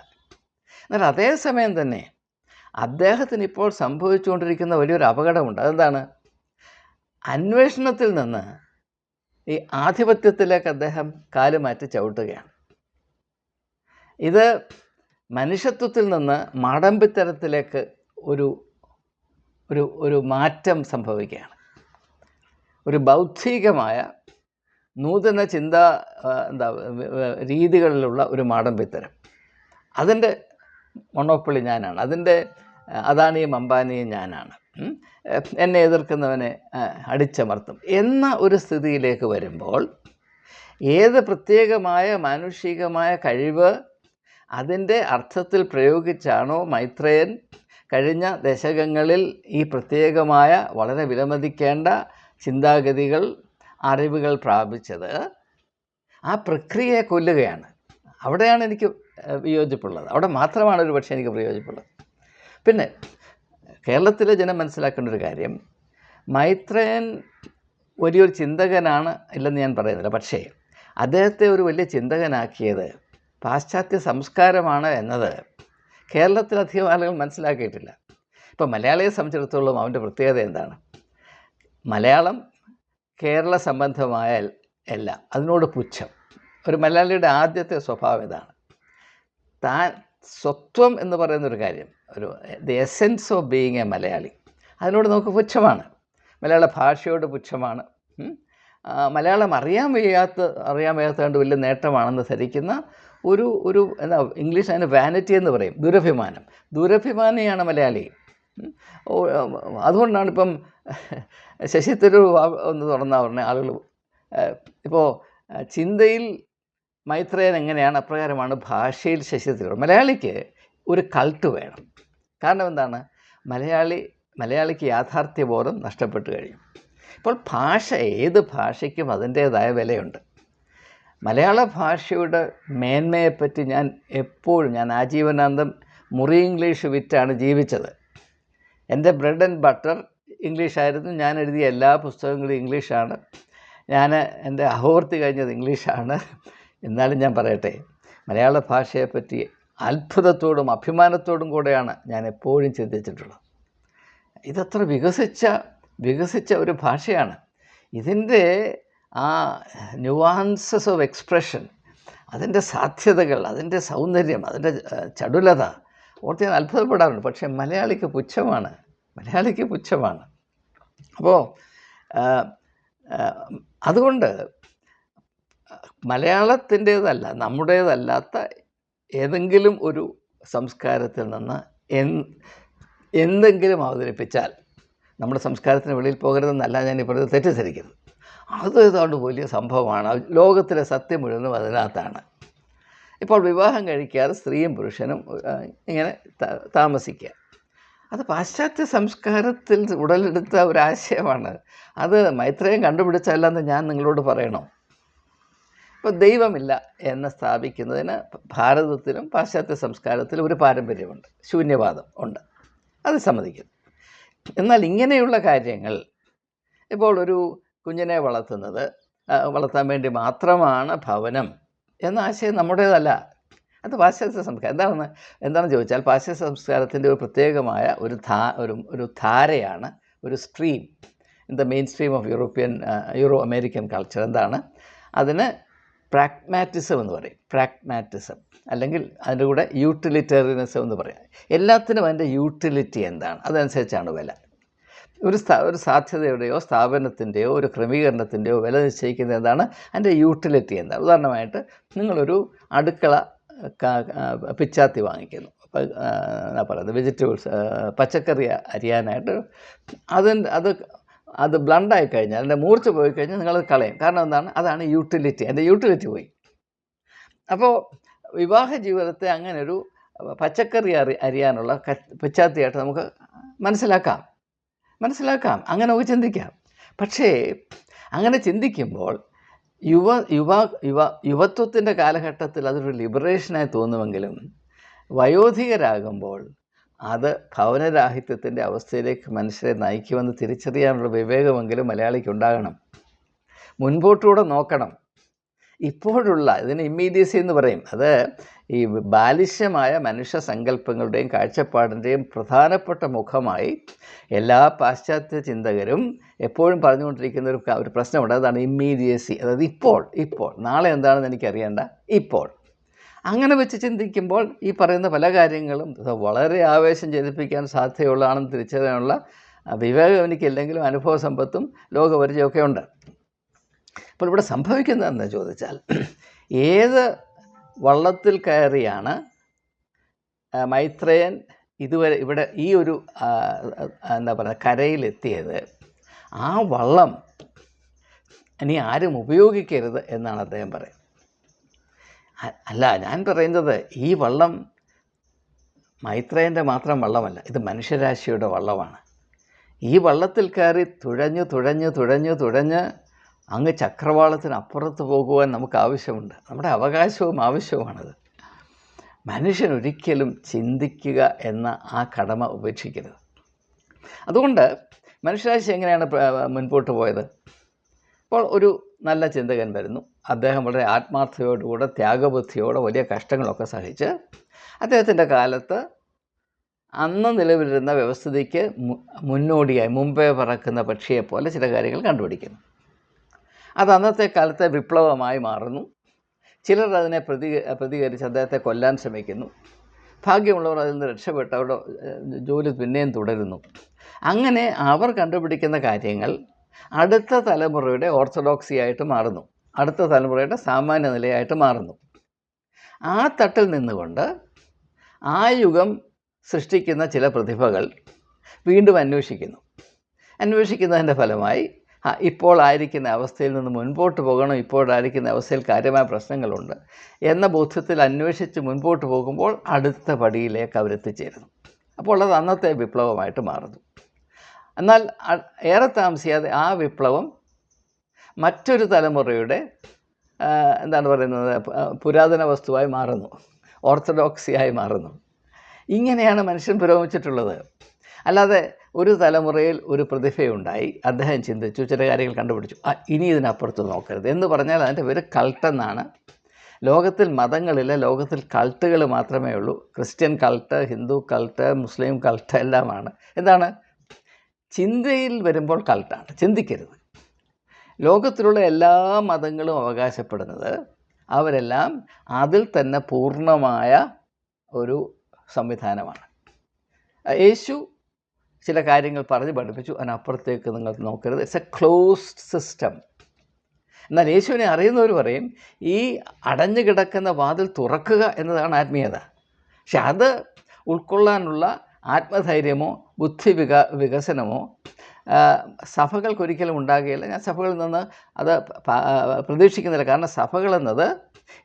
എന്നാൽ അതേസമയം തന്നെ അദ്ദേഹത്തിന് ഇപ്പോൾ സംഭവിച്ചുകൊണ്ടിരിക്കുന്ന വലിയൊരു അപകടമുണ്ട്. അതെന്താണ്? അന്വേഷണത്തിൽ നിന്ന് ഈ ആധിപത്യത്തിലേക്ക് അദ്ദേഹം കാലുമാറ്റി ചവിട്ടുകയാണ്. ഇത് മനുഷ്യത്വത്തിൽ നിന്ന് മാടമ്പിത്തരത്തിലേക്ക് ഒരു മാറ്റം സംഭവിക്കുകയാണ്. ഒരു ബൗദ്ധികമായ നൂതന രീതികളിലുള്ള ഒരു മാടമ്പിത്തരം. അതിൻ്റെ മൊണോപ്പൊളി ഞാനാണ്, അതിൻ്റെ അദാനിയും അംബാനിയും ഞാനാണ്, എന്നെ എതിർക്കുന്നവനെ അടിച്ചമർത്തും എന്ന ഒരു സ്ഥിതിയിലേക്ക് വരുമ്പോൾ ഏത് പ്രത്യേകമായ മാനുഷികമായ കഴിവ് അതിൻ്റെ അർത്ഥത്തിൽ പ്രയോഗിച്ചാണോ മൈത്രേയൻ കഴിഞ്ഞ ദശകങ്ങളിൽ ഈ പ്രത്യേകമായ വളരെ വിലമതിക്കേണ്ട ചിന്താഗതികൾ, അറിവുകൾ പ്രാപിച്ചത്, ആ പ്രക്രിയയെ കൊല്ലുകയാണ്. അവിടെയാണ് എനിക്ക് വിയോജിപ്പുള്ളത്. അവിടെ മാത്രമാണ് ഒരു പക്ഷേ എനിക്ക് പ്രയോജനമുള്ളത്. പിന്നെ കേരളത്തിലെ ജനം മനസ്സിലാക്കേണ്ട ഒരു കാര്യം, മൈത്രേയൻ വലിയൊരു ചിന്തകനാണ് ഇല്ലെന്ന് ഞാൻ പറയുന്നില്ല. പക്ഷേ അദ്ദേഹത്തെ ഒരു വലിയ ചിന്തകനാക്കിയത് പാശ്ചാത്യ സംസ്കാരമാണ് എന്നത് കേരളത്തിലധികം ആളുകൾ മനസ്സിലാക്കിയിട്ടില്ല. ഇപ്പോൾ മലയാളിയെ സംബന്ധിച്ചിടത്തോളം അവൻ്റെ പ്രത്യേകത എന്താണ്? മലയാളം കേരള സംബന്ധമായ എല്ലാം, അതിനോട് പുച്ഛം. ഒരു മലയാളിയുടെ ആദ്യത്തെ സ്വഭാവം ഇതാണ്. താൻ സ്വത്വം എന്ന് പറയുന്നൊരു കാര്യം, the essence of being A Malayali, അതിനോട് നമുക്ക് പുച്ഛമാണ്. മലയാള ഭാഷയോട് പുച്ഛമാണ്. മലയാളം അറിയാൻ വയ്യാത്തതുകൊണ്ട് വലിയ നേട്ടമാണെന്ന് ധരിക്കുന്ന ഒരു ഇംഗ്ലീഷ് അതിന് വാനിറ്റി എന്ന് പറയും, ദുരഭിമാനിയാണ് മലയാളി. അതുകൊണ്ടാണ് ഇപ്പം ശശി തരൂർ ഒന്ന് തുറന്നാൽ പറഞ്ഞ ആളുകൾ ഇപ്പോൾ ചിന്തയിൽ മൈത്രേയൻ എങ്ങനെയാണ് അപ്രകാരമാണ് ഭാഷയിൽ ശശി തരൂർ. മലയാളിക്ക് ഒരു കൾട്ട് വേണം. കാരണം എന്താണ്? മലയാളിക്ക് യാഥാർത്ഥ്യബോധം നഷ്ടപ്പെട്ടു കഴിയും. ഇപ്പോൾ ഏത് ഭാഷയ്ക്കും അതിൻ്റേതായ വിലയുണ്ട്. മലയാള ഭാഷയുടെ മേന്മയെപ്പറ്റി ഞാൻ ആജീവനാന്തം മുറി ഇംഗ്ലീഷ് വിറ്റാണ് ജീവിച്ചത്. എൻ്റെ ബ്രെഡ് ആൻഡ് ബട്ടർ ഇംഗ്ലീഷായിരുന്നു. ഞാൻ എഴുതിയ എല്ലാ പുസ്തകങ്ങളും ഇംഗ്ലീഷാണ്. എൻ്റെ അഹോർത്തി കഴിഞ്ഞത് ഇംഗ്ലീഷാണ്. എന്നാലും ഞാൻ പറയട്ടെ, മലയാള ഭാഷയെപ്പറ്റി അത്ഭുതത്തോടും അഭിമാനത്തോടും കൂടെയാണ് ഞാൻ എപ്പോഴും ചിന്തിച്ചിട്ടുള്ളത്. ഇതത്ര വികസിച്ച ഒരു ഭാഷയാണ്. ഇതിൻ്റെ ആ ന്യൂവാൻസസ് ഓഫ് എക്സ്പ്രഷൻ, അതിൻ്റെ സാധ്യതകൾ, അതിൻ്റെ സൗന്ദര്യം, അതിൻ്റെ ചടുലത ഓർത്ത് ഞാൻ അത്ഭുതപ്പെടാറുണ്ട്. പക്ഷേ മലയാളിക്ക് പുച്ഛമാണ്. അപ്പോൾ അതുകൊണ്ട് മലയാളത്തിൻ്റേതല്ല, നമ്മുടേതല്ലാത്ത ഏതെങ്കിലും ഒരു സംസ്കാരത്തിൽ നിന്ന് എന്തെങ്കിലും അവതരിപ്പിച്ചാൽ നമ്മുടെ സംസ്കാരത്തിന് വെളിയിൽ പോകരുതെന്നല്ല ഞാൻ ഈ പറയുന്നത്, തെറ്റിദ്ധരിക്കുന്നത്. അത് ഏതാണ്ട് വലിയ സംഭവമാണ്. ലോകത്തിലെ സത്യം മുഴുവനും അതിനകത്താണ്. ഇപ്പോൾ വിവാഹം കഴിക്കാതെ സ്ത്രീയും പുരുഷനും ഇങ്ങനെ താമസിക്കുക, അത് പാശ്ചാത്യ സംസ്കാരത്തിൽ ഉടലെടുത്ത ഒരാശയമാണ്. അത് മൈത്രേയൻ കണ്ടുപിടിച്ചല്ലെന്ന് ഞാൻ നിങ്ങളോട് പറയണോ? ഇപ്പോൾ ദൈവമില്ല എന്ന് സ്ഥാപിക്കുന്നതിന് ഭാരതത്തിലും പാശ്ചാത്യ സംസ്കാരത്തിലും ഒരു പാരമ്പര്യമുണ്ട്, ശൂന്യവാദം ഉണ്ട്, അത് സമ്മതിക്കുന്നു. എന്നാൽ ഇങ്ങനെയുള്ള കാര്യങ്ങൾ, ഇപ്പോൾ ഒരു കുഞ്ഞിനെ വളർത്താൻ വേണ്ടി മാത്രമാണ് ഭവനം എന്ന ആശയം നമ്മുടേതല്ല, അത് പാശ്ചാത്യ സംസ്കാരം. എന്താണെന്ന് ചോദിച്ചാൽ, പാശ്ചാത്യ സംസ്കാരത്തിൻ്റെ ഒരു പ്രത്യേകമായ ഒരു ധാരയാണ്, ഒരു stream in the main stream of euro American culture. എന്താണ് അതിന്? പ്രാഗ്മാറ്റിസം എന്ന് പറയും. പ്രാഗ്മാറ്റിസം അല്ലെങ്കിൽ അതിൻ്റെ കൂടെ യൂട്ടിലിറ്റേറിയനിസം എന്ന് പറയാം. എല്ലാത്തിനും അതിൻ്റെ യൂട്ടിലിറ്റി എന്താണ്, അതനുസരിച്ചാണ് വില. ഒരു സാധ്യതയുടെയോ സ്ഥാപനത്തിൻ്റെയോ ഒരു ക്രമീകരണത്തിൻ്റെയോ വില നിശ്ചയിക്കുന്നത് എന്താണ്? അതിൻ്റെ യൂട്ടിലിറ്റി എന്താണ്? ഉദാഹരണമായിട്ട് നിങ്ങളൊരു അടുക്കള പിച്ചാത്തി വാങ്ങിക്കുന്നു, എന്നാ പറയുന്നത്, വെജിറ്റബിൾസ്, പച്ചക്കറി അരിയാനായിട്ട്. അത് ബ്ലണ്ടായി കഴിഞ്ഞാൽ, അതിൻ്റെ മൂർച്ച പോയി കഴിഞ്ഞാൽ നിങ്ങളത് കളയും. കാരണം എന്താണ്? അതാണ് യൂട്ടിലിറ്റി. അതിൻ്റെ യൂട്ടിലിറ്റി പോയി. അപ്പോൾ വിവാഹ ജീവിതത്തെ അങ്ങനെ ഒരു പച്ചക്കറി അരിയാനുള്ള പിച്ചാത്തിയായിട്ട് നമുക്ക് മനസ്സിലാക്കാം, അങ്ങനെ നമുക്ക് ചിന്തിക്കാം. പക്ഷേ അങ്ങനെ ചിന്തിക്കുമ്പോൾ യുവത്വത്തിൻ്റെ കാലഘട്ടത്തിൽ അതൊരു ലിബറേഷനായി തോന്നുമെങ്കിലും വയോധികരാകുമ്പോൾ അത് ഭവനരാഹിത്യത്തിൻ്റെ അവസ്ഥയിലേക്ക് മനുഷ്യരെ നയിക്കുമെന്ന് തിരിച്ചറിയാനുള്ള വിവേകമെങ്കിലും മലയാളിക്ക് ഉണ്ടാകണം. മുൻപോട്ടൂടെ നോക്കണം. ഇപ്പോഴുള്ള ഇതിന് ഇമ്മീഡിയസി എന്ന് പറയും. അത് ഈ ബാലിശ്യമായ മനുഷ്യ സങ്കല്പങ്ങളുടെയും കാഴ്ചപ്പാടിൻ്റെയും പ്രധാനപ്പെട്ട മുഖമായി എല്ലാ പാശ്ചാത്യ ചിന്തകരും എപ്പോഴും പറഞ്ഞുകൊണ്ടിരിക്കുന്ന ഒരു പ്രശ്നമുണ്ട്. അതാണ് ഇമ്മീഡിയസി. അതായത് ഇപ്പോൾ നാളെ എന്താണെന്ന് എനിക്കറിയേണ്ട, ഇപ്പോൾ. അങ്ങനെ വെച്ച് ചിന്തിക്കുമ്പോൾ ഈ പറയുന്ന പല കാര്യങ്ങളും വളരെ ആവേശം ജനിപ്പിക്കാൻ സാധ്യതയുള്ളതാണെന്ന് തിരിച്ചറിയാനുള്ള വിവേകം എനിക്കില്ലെങ്കിലും അനുഭവ സമ്പത്തും ലോകപരിചയമൊക്കെ ഉണ്ട്. അപ്പോൾ ഇവിടെ സംഭവിക്കുന്നതെന്ന് ചോദിച്ചാൽ, ഏത് വള്ളത്തിൽ കയറിയാണ് മൈത്രേയൻ ഇവിടെ ഈ ഒരു എന്താ പറയുക കരയിലെത്തിയത്, ആ വള്ളം ഇനി ആരും ഉപയോഗിക്കരുത് എന്നാണ് അദ്ദേഹം പറയുന്നത്. അല്ല, ഞാൻ പറയുന്നത് ഈ വള്ളം മൈത്രേയൻ്റെ മാത്രം വള്ളമല്ല, ഇത് മനുഷ്യരാശിയുടെ വള്ളമാണ്. ഈ വള്ളത്തിൽ കയറി തുഴഞ്ഞ് അങ്ങ് ചക്രവാളത്തിന് അപ്പുറത്ത് പോകുവാൻ നമുക്ക് ആവശ്യമുണ്ട്. നമ്മുടെ അവകാശവും ആവശ്യവുമാണത്. മനുഷ്യൻ ഒരിക്കലും ചിന്തിക്കുക എന്ന ആ കടമ ഉപേക്ഷിക്കരുത്. അതുകൊണ്ട് മനുഷ്യരാശി എങ്ങനെയാണ് മുൻപോട്ട് പോയത്? അപ്പോൾ ഒരു നല്ല ചിന്തകൻ വരുന്നു. അദ്ദേഹം വളരെ ആത്മാർത്ഥതയോടുകൂടെ ത്യാഗബുദ്ധിയോടെ വലിയ കഷ്ടങ്ങളൊക്കെ സഹിച്ച് അദ്ദേഹത്തിൻ്റെ കാലത്ത് അന്ന് നിലവിലിരുന്ന വ്യവസ്ഥിതിക്ക് മുന്നോടിയായി മുമ്പേ പറക്കുന്ന പക്ഷിയെപ്പോലെ ചില കാര്യങ്ങൾ കണ്ടുപിടിക്കുന്നു. അത് അന്നത്തെ കാലത്തെ വിപ്ലവമായി മാറുന്നു. ചിലർ അതിനെ പ്രതികരിച്ച് അദ്ദേഹത്തെ കൊല്ലാൻ ശ്രമിക്കുന്നു. ഭാഗ്യമുള്ളവർ അതിൽ നിന്ന് രക്ഷപ്പെട്ട് അവരുടെ ജോലി പിന്നെയും തുടരുന്നു. അങ്ങനെ അവർ കണ്ടുപിടിക്കുന്ന കാര്യങ്ങൾ അടുത്ത തലമുറയുടെ ഓർത്തഡോക്സിയായിട്ട് മാറുന്നു, അടുത്ത തലമുറയുടെ സാമാന്യ നിലയായിട്ട് മാറുന്നു. ആ തട്ടിൽ നിന്നുകൊണ്ട് ആ യുഗം സൃഷ്ടിക്കുന്ന ചില പ്രതിഭകൾ വീണ്ടും അന്വേഷിക്കുന്നതിൻ്റെ ഫലമായി ഇപ്പോൾ ആയിരിക്കുന്ന അവസ്ഥയിൽ നിന്ന് മുൻപോട്ട് പോകണം, ഇപ്പോഴായിരിക്കുന്ന അവസ്ഥയിൽ കാര്യമായ പ്രശ്നങ്ങളുണ്ട് എന്ന ബോധ്യത്തിൽ അന്വേഷിച്ച് മുൻപോട്ട് പോകുമ്പോൾ അടുത്ത പടിയിലേക്ക് അവരെത്തിച്ചേരുന്നു. അപ്പോൾ അത് അന്നത്തെ വിപ്ലവമായിട്ട് മാറുന്നു. എന്നാൽ ഏറെ താമസിയാതെ ആ വിപ്ലവം മറ്റൊരു തലമുറയുടെ എന്താണ് പറയുന്നത് പുരാതന വസ്തുവായി മാറുന്നു, ഓർത്തഡോക്സിയായി മാറുന്നു. ഇങ്ങനെയാണ് മനുഷ്യൻ പുരോഗമിച്ചിട്ടുള്ളത്. അല്ലാതെ ഒരു തലമുറയിൽ ഒരു പ്രതിഭയുണ്ടായി. അദ്ദേഹം ചിന്തിച്ചു, ചില കാര്യങ്ങൾ കണ്ടുപിടിച്ചു. ഇനി ഇതിനപ്പുറത്ത് നോക്കരുത് എന്ന് പറഞ്ഞാൽ അതിൻ്റെ പേര് കൾട്ടെന്നാണ്. ലോകത്തിൽ മതങ്ങളില്ല, ലോകത്തിൽ കൾട്ടുകൾ മാത്രമേ ഉള്ളൂ. ക്രിസ്ത്യൻ കൾട്ട്, ഹിന്ദു കൾട്ട്, മുസ്ലിം കൾട്ട് എല്ലാമാണ്. എന്താണ്? ചിന്തയിൽ വരുമ്പോൾ കൾട്ടാണ്. ചിന്തിക്കരുത്. ലോകത്തിലുള്ള എല്ലാ മതങ്ങളും അവകാശപ്പെടുന്നത് അവരെല്ലാം അതിൽ തന്നെ പൂർണ്ണമായ ഒരു സംവിധാനമാണ്. യേശു ചില കാര്യങ്ങൾ പറഞ്ഞ് പഠിപ്പിച്ചു, അതിനപ്പുറത്തേക്ക് നിങ്ങൾ നോക്കരുത്. It's A closed system. എന്നാൽ യേശുവിനെ അറിയുന്നവർ പറയും, ഈ അടഞ്ഞു കിടക്കുന്ന വാതിൽ തുറക്കുക എന്നതാണ് ആത്മീയത. പക്ഷെ അത് ഉൾക്കൊള്ളാനുള്ള ആത്മധൈര്യമോ ബുദ്ധി വികസനമോ സഭകൾക്കൊരിക്കലും ഉണ്ടാകുകയില്ല. ഞാൻ സഭകളിൽ നിന്ന് അത് പ്രതീക്ഷിക്കുന്നില്ല. കാരണം സഭകളെന്നത്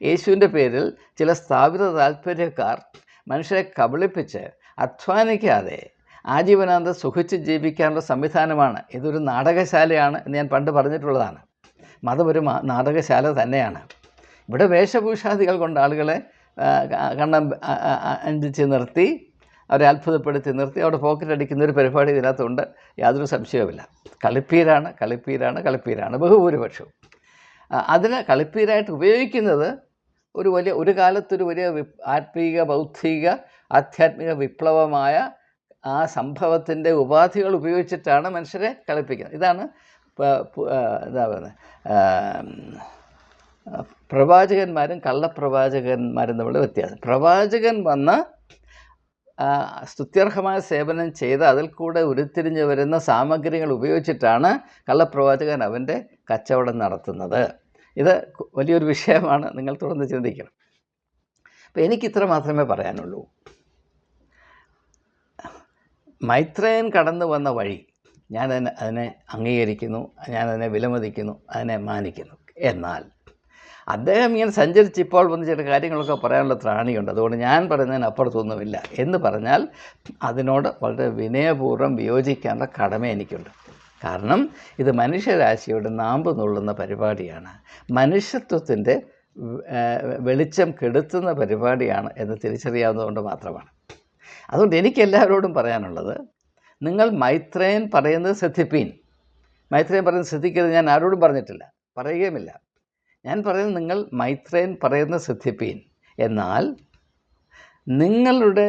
യേശുവിൻ്റെ പേരിൽ ചില സ്ഥാപിത താല്പര്യക്കാർ മനുഷ്യരെ കബളിപ്പിച്ച് അധ്വാനിക്കാതെ ആജീവനാന്തം സുഖിച്ച് ജീവിക്കാനുള്ള സംവിധാനമാണ്. ഇതൊരു നാടകശാലയാണ് എന്ന് ഞാൻ പണ്ട് പറഞ്ഞിട്ടുള്ളതാണ്. മതം ഒരു നാടകശാല തന്നെയാണ്. ഇവിടെ വേഷഭൂഷാദികൾ കൊണ്ട് ആളുകളെ കണ്ണം അഞ്ചിച്ച് നിർത്തി, അവരെ അത്ഭുതപ്പെടുത്തി നിർത്തി അവിടെ പോക്കറ്റ് അടിക്കുന്ന ഒരു പരിപാടി ഇതിനകത്തുണ്ട്. യാതൊരു സംശയവുമില്ല. കളിപ്പീരാണ് ബഹുഭൂരിപക്ഷവും. അതിന് കളിപ്പീരായിട്ട് ഉപയോഗിക്കുന്നത് ഒരു കാലത്തൊരു വലിയ ആത്മീക ബൗദ്ധിക ആധ്യാത്മിക വിപ്ലവമായ ആ സംഭവത്തിൻ്റെ ഉപാധികൾ ഉപയോഗിച്ചിട്ടാണ് മനുഷ്യരെ കളിപ്പിക്കുന്നത്. ഇതാണ് എന്താ പറയുന്നത്, പ്രവാചകന്മാരും കള്ളപ്രവാചകന്മാരും തമ്മിലുള്ള വ്യത്യാസം. പ്രവാചകൻ വന്ന് സ്തുത്യർഹമായ സേവനം ചെയ്ത് അതിൽ കൂടെ ഉരുത്തിരിഞ്ഞ് വരുന്ന സാമഗ്രികൾ ഉപയോഗിച്ചിട്ടാണ് കള്ളപ്രവാചകൻ അവൻ്റെ കച്ചവടം നടത്തുന്നത്. ഇത് വലിയൊരു വിഷയമാണ്. നിങ്ങൾ തുറന്ന് ചിന്തിക്കണം. അപ്പോൾ എനിക്കിത്ര മാത്രമേ പറയാനുള്ളൂ. മൈത്രേയൻ കടന്നു വന്ന വഴി ഞാൻ അതിനെ അംഗീകരിക്കുന്നു, ഞാനതിനെ വിലമതിക്കുന്നു, അതിനെ മാനിക്കുന്നു. എന്നാൽ അദ്ദേഹം ഇങ്ങനെ സഞ്ചരിച്ചിപ്പോൾ വന്ന് ചില കാര്യങ്ങളൊക്കെ പറയാനുള്ള ത്രാണിയുണ്ട്. അതുകൊണ്ട് ഞാൻ പറയുന്നതിനപ്പുറത്തൊന്നുമില്ല എന്ന് പറഞ്ഞാൽ അതിനോട് വളരെ വിനയപൂർവ്വം വിയോജിക്കാനുള്ള കടമ എനിക്കുണ്ട്. കാരണം ഇത് മനുഷ്യരാശിയുടെ നാമ്പ് നുള്ളുന്ന പരിപാടിയാണ്, മനുഷ്യത്വത്തിൻ്റെ വെളിച്ചം കെടുത്തുന്ന പരിപാടിയാണ് എന്ന് തിരിച്ചറിയാവുന്നതുകൊണ്ട് മാത്രമാണ്. അതുകൊണ്ട് എനിക്കെല്ലാവരോടും പറയാനുള്ളത്, നിങ്ങൾ മൈത്രേയൻ പറയുന്നത് ശ്രദ്ധിപ്പീൻ. മൈത്രേയൻ പറയുന്നത് ശ്രദ്ധിക്കരുത് ഞാൻ ആരോടും പറഞ്ഞിട്ടില്ല, പറയുകയുമില്ല. ഞാൻ പറയുന്നത് നിങ്ങൾ മൈത്രേയൻ പറയുന്നത് ശ്രദ്ധിപ്പീൻ. എന്നാൽ നിങ്ങളുടെ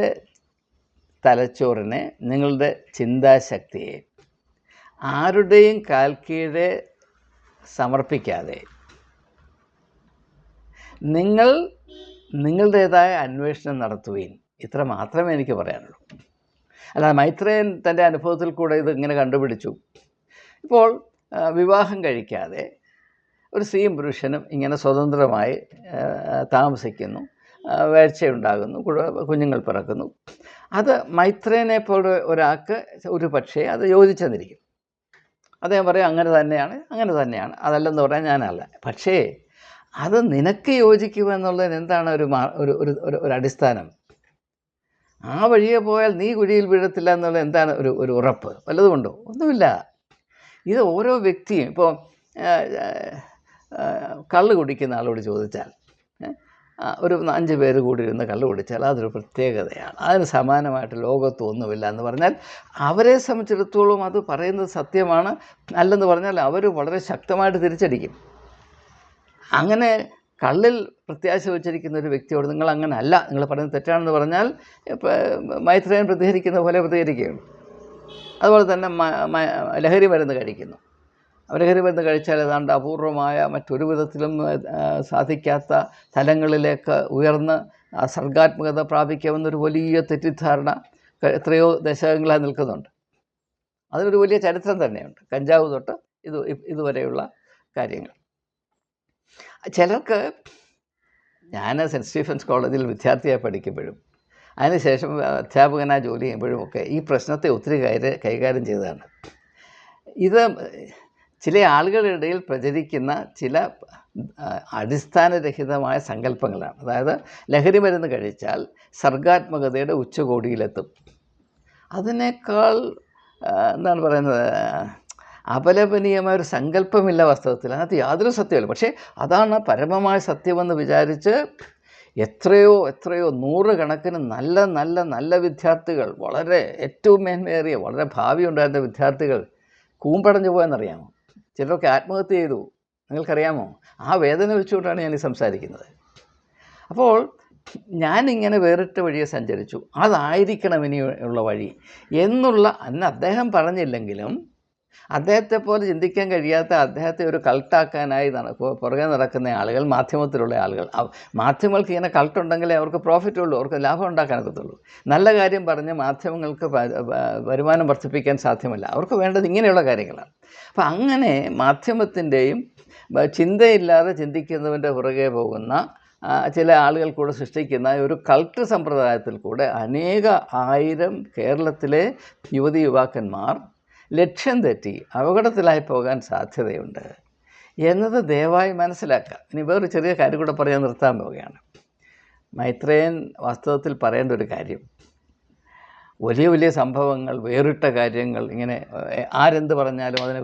തലച്ചോറിനെ, നിങ്ങളുടെ ചിന്താശക്തിയെ ആരുടെയും കാൽക്കീഴെ സമർപ്പിക്കാതെ നിങ്ങൾ നിങ്ങളുടേതായ അന്വേഷണം നടത്തുകയും, ഇത്ര മാത്രമേ എനിക്ക് പറയാനുള്ളൂ. അല്ലാതെ മൈത്രേയൻ തൻ്റെ അനുഭവത്തിൽ കൂടെ ഇത് ഇങ്ങനെ കണ്ടുപിടിച്ചു. ഇപ്പോൾ വിവാഹം കഴിക്കാതെ ഒരു സ്ത്രീയും പുരുഷനും ഇങ്ങനെ സ്വതന്ത്രമായി താമസിക്കുന്നു, വേഴ്ചയുണ്ടാകുന്നു, കുഞ്ഞുങ്ങൾ പിറക്കുന്നു. അത് മൈത്രേയനെ പോലെ ഒരാൾക്ക് ഒരു പക്ഷേ അത് യോജിച്ചെന്നിരിക്കും. അദ്ദേഹം പറയും അങ്ങനെ തന്നെയാണ്, അതല്ലെന്ന് പറയാൻ ഞാനല്ല. പക്ഷേ അത് നിനക്ക് യോജിക്കുക എന്നുള്ളതിന് എന്താണ് ഒരു അടിസ്ഥാനം? ആ വഴിയെ പോയാൽ നീ കുഴിയിൽ വീഴത്തില്ല എന്നുള്ള എന്താണ് ഒരു ഉറപ്പ്? വല്ലതുമുണ്ടോ? ഒന്നുമില്ല. ഇത് ഓരോ വ്യക്തിയും ഇപ്പോൾ കള്ള് കുടിക്കുന്ന ആളോട് ചോദിച്ചാൽ, ഒരു 5 പേര് കൂടി ഇരുന്ന് കള്ള് കുടിച്ചാൽ അതൊരു പ്രത്യേകതയാണ്, അതിന് സമാനമായിട്ട് ലോകത്തും ഒന്നുമില്ല എന്ന് പറഞ്ഞാൽ അവരെ സംബന്ധിച്ചിടത്തോളം അത് പറയുന്നത് സത്യമാണ്. അല്ലെന്ന് പറഞ്ഞാൽ അവർ വളരെ ശക്തമായിട്ട് തിരിച്ചടിക്കും. അങ്ങനെ കള്ളിൽ പ്രത്യാശ വച്ചിരിക്കുന്ന ഒരു വ്യക്തിയോട് നിങ്ങൾ അങ്ങനെ അല്ല, നിങ്ങൾ പറയുന്നത് തെറ്റാണെന്ന് പറഞ്ഞാൽ മൈത്രേയൻ പ്രതികരിക്കുന്ന പോലെ പ്രതികരിക്കുകയുള്ളൂ. അതുപോലെ തന്നെ ലഹരി മരുന്ന് കഴിക്കുന്നു. ലഹരി മരുന്ന് കഴിച്ചാൽ ഏതാണ്ട് അപൂർവമായ മറ്റൊരു വിധത്തിലും സാധിക്കാത്ത തലങ്ങളിലേക്ക് ഉയർന്ന് സർഗാത്മകത പ്രാപിക്കാവുന്നൊരു വലിയ തെറ്റിദ്ധാരണ എത്രയോ ദശകങ്ങളായി നിൽക്കുന്നുണ്ട്. അതിനൊരു വലിയ ചരിത്രം തന്നെയുണ്ട്, കഞ്ചാവ് തൊട്ട് ഇതുവരെയുള്ള കാര്യങ്ങൾ. ചിലർക്ക്, ഞാൻ സെൻറ്റ് സ്റ്റീഫൻസ് കോളേജിൽ വിദ്യാർത്ഥിയായി പഠിക്കുമ്പോഴും അതിനുശേഷം അധ്യാപകനായി ജോലി ചെയ്യുമ്പോഴും ഒക്കെ ഈ പ്രശ്നത്തെ ഒത്തിരി കൈകാര്യം ചെയ്തതാണ്. ഇത് ചില ആളുകളുടെ ഇടയിൽ പ്രചരിക്കുന്ന ചില അടിസ്ഥാനരഹിതമായ സങ്കല്പങ്ങളാണ്. അതായത് ലഹരി മരുന്ന് കഴിച്ചാൽ സർഗാത്മകതയുടെ ഉച്ചകോടിയിലെത്തും. അതിനേക്കാൾ എന്താണ് പറയുന്നത്, അപലപനീയമായ ഒരു സങ്കല്പമില്ല വാസ്തവത്തിൽ. അതിനകത്ത് യാതൊരു സത്യമില്ല. പക്ഷേ അതാണ് പരമമായ സത്യമെന്ന് വിചാരിച്ച് എത്രയോ എത്രയോ നൂറുകണക്കിന് നല്ല നല്ല നല്ല വിദ്യാർത്ഥികൾ, വളരെ ഏറ്റവും മേന്മയേറിയ വളരെ ഭാവി ഉണ്ടായിരുന്ന വിദ്യാർത്ഥികൾ കൂമ്പടഞ്ഞു പോയെന്നറിയാമോ? ചിലരൊക്കെ ആത്മഹത്യ ചെയ്തു. നിങ്ങൾക്കറിയാമോ? ആ വേദന വെച്ചുകൊണ്ടാണ് ഞാൻ ഈ സംസാരിക്കുന്നത്. അപ്പോൾ ഞാനിങ്ങനെ വേറിട്ട വഴിയെ സഞ്ചരിച്ചു, അതായിരിക്കണം ഇനിയുള്ള വഴി എന്നുള്ള അന്ന് അദ്ദേഹം പറഞ്ഞില്ലെങ്കിലും അദ്ദേഹത്തെ പോലെ ചിന്തിക്കാൻ കഴിയാത്ത അദ്ദേഹത്തെ ഒരു കൾട്ടാക്കാനായി പുറകെ നടക്കുന്ന ആളുകൾ, മാധ്യമത്തിലുള്ള ആളുകൾ. മാധ്യമങ്ങൾക്ക് ഇങ്ങനെ കൾട്ടുണ്ടെങ്കിലേ അവർക്ക് പ്രോഫിറ്റ് ഉള്ളൂ, അവർക്ക് ലാഭം ഉണ്ടാക്കാനൊക്കത്തുള്ളൂ. നല്ല കാര്യം പറഞ്ഞ് മാധ്യമങ്ങൾക്ക് വരുമാനം വർദ്ധിപ്പിക്കാൻ സാധ്യമല്ല. അവർക്ക് വേണ്ടത് ഇങ്ങനെയുള്ള കാര്യങ്ങളാണ്. അപ്പം അങ്ങനെ മാധ്യമത്തിൻ്റെയും ചിന്തയില്ലാതെ ചിന്തിക്കുന്നവൻ്റെ പുറകെ പോകുന്ന ചില ആളുകൾ കൂടെ സൃഷ്ടിക്കുന്ന ഒരു കൾട്ട് സമ്പ്രദായത്തിൽ കൂടെ അനേക ആയിരം കേരളത്തിലെ യുവതി യുവാക്കന്മാർ ലക്ഷ്യം തെറ്റി അപകടത്തിലായി പോകാൻ സാധ്യതയുണ്ട് എന്നത് ദയവായി മനസ്സിലാക്കുക. ഇനി വേറൊരു ചെറിയ കാര്യം കൂടെ പറയാൻ നിർത്താൻ പോവുകയാണ്. മൈത്രേയൻ വാസ്തവത്തിൽ പറയേണ്ട ഒരു കാര്യം, വലിയ വലിയ സംഭവങ്ങൾ, വേറിട്ട കാര്യങ്ങൾ, ഇങ്ങനെ ആരെന്ത് പറഞ്ഞാലും അതിന്